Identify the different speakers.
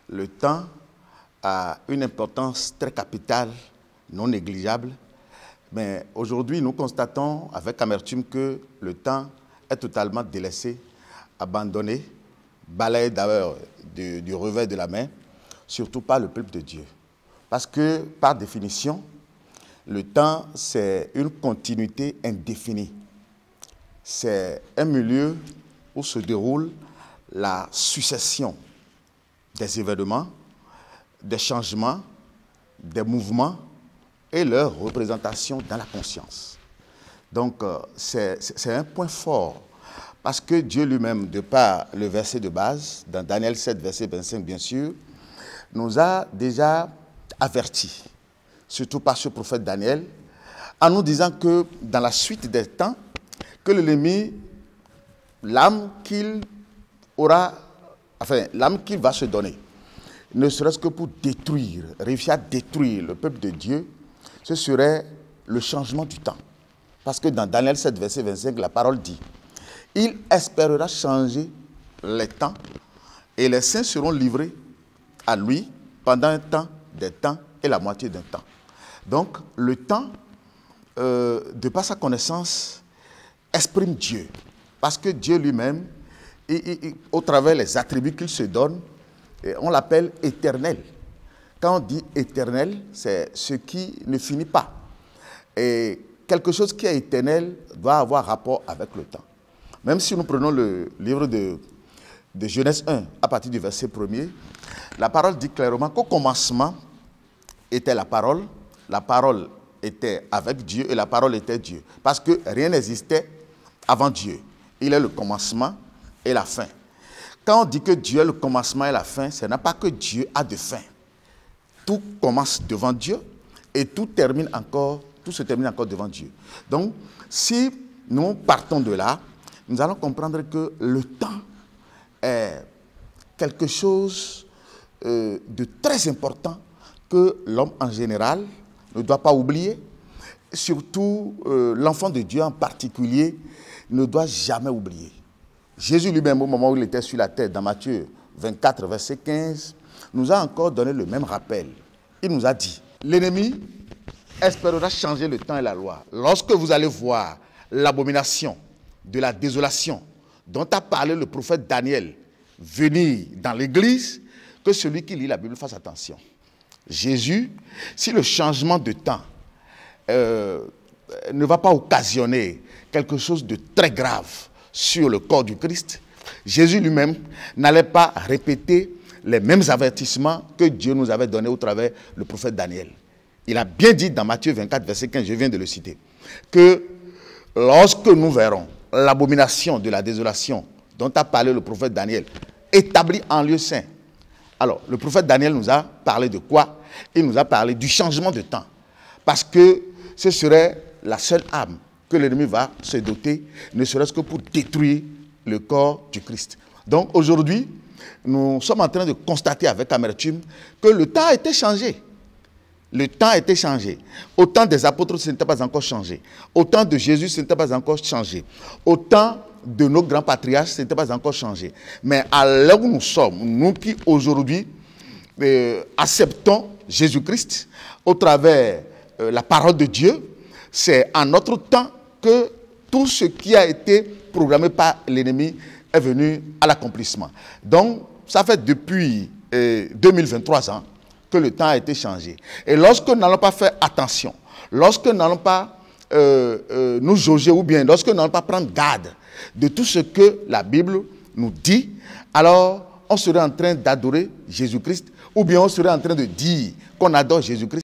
Speaker 1: le temps a une importance très capitale, non négligeable. Mais aujourd'hui, nous constatons avec amertume que le temps est totalement délaissé, abandonné, balayé d'ailleurs du revers de la main, surtout par le peuple de Dieu. Parce que, par définition, le temps, c'est une continuité indéfinie. C'est un milieu où se déroule la succession des événements, des changements, des mouvements et leur représentation dans la conscience. Donc, c'est un point fort, parce que Dieu lui-même, de par le verset de base, dans Daniel 7, verset 25, bien sûr, nous a déjà avertis, surtout par ce prophète Daniel, en nous disant que dans la suite des temps, que l'ennemi, l'âme qu'il aura, enfin, l'âme qu'il va se donner, ne serait-ce que pour détruire, réussir à détruire le peuple de Dieu, ce serait le changement du temps. Parce que dans Daniel 7, verset 25, la parole dit « Il espérera changer les temps et les saints seront livrés à lui pendant un temps, des temps et la moitié d'un temps. » Donc, le temps, de par sa connaissance, exprime Dieu. Parce que Dieu lui-même, au travers des attributs qu'il se donne, on l'appelle éternel. Quand on dit éternel, c'est ce qui ne finit pas. Et quelque chose qui est éternel doit avoir rapport avec le temps. Même si nous prenons le livre de Genèse 1, à partir du verset 1er, la parole dit clairement qu'au commencement était la parole était avec Dieu et la parole était Dieu. Parce que rien n'existait avant Dieu. Il est le commencement et la fin. Quand on dit que Dieu est le commencement et la fin, ce n'est pas que Dieu a de fin. Tout commence devant Dieu et tout se termine encore devant Dieu. Donc, si nous partons de là, nous allons comprendre que le temps est quelque chose de très important que l'homme en général ne doit pas oublier. Surtout, l'enfant de Dieu en particulier ne doit jamais oublier. Jésus lui-même, au moment où il était sur la terre, dans Matthieu 24, verset 15, nous a encore donné le même rappel. Il nous a dit, l'ennemi espérera changer le temps et la loi. Lorsque vous allez voir l'abomination de la désolation dont a parlé le prophète Daniel venir dans l'église, que celui qui lit la Bible fasse attention. Jésus, si le changement de temps ne va pas occasionner quelque chose de très grave sur le corps du Christ, Jésus lui-même n'allait pas répéter les mêmes avertissements que Dieu nous avait donnés au travers le prophète Daniel. Il a bien dit dans Matthieu 24, verset 15, je viens de le citer, que lorsque nous verrons l'abomination de la désolation dont a parlé le prophète Daniel, établie en lieu saint. Alors, le prophète Daniel nous a parlé de quoi? Il nous a parlé du changement de temps. Parce que ce serait la seule âme que l'ennemi va se doter, ne serait-ce que pour détruire le corps du Christ. Donc aujourd'hui, nous sommes en train de constater avec amertume que le temps a été changé. Le temps a été changé. Au temps des apôtres, ce n'était pas encore changé. Au temps de Jésus, ce n'était pas encore changé. Au temps de nos grands patriarches, ce n'était pas encore changé. Mais à l'heure où nous sommes, nous qui aujourd'hui acceptons Jésus-Christ au travers la parole de Dieu, c'est en notre temps que tout ce qui a été programmé par l'ennemi est venu à l'accomplissement. Donc, ça fait depuis 2023 ans que le temps a été changé. Et lorsque nous n'allons pas faire attention, lorsque nous n'allons pas nous jauger ou bien lorsque nous n'allons pas prendre garde de tout ce que la Bible nous dit, alors on serait en train d'adorer Jésus-Christ ou bien on serait en train de dire qu'on adore Jésus-Christ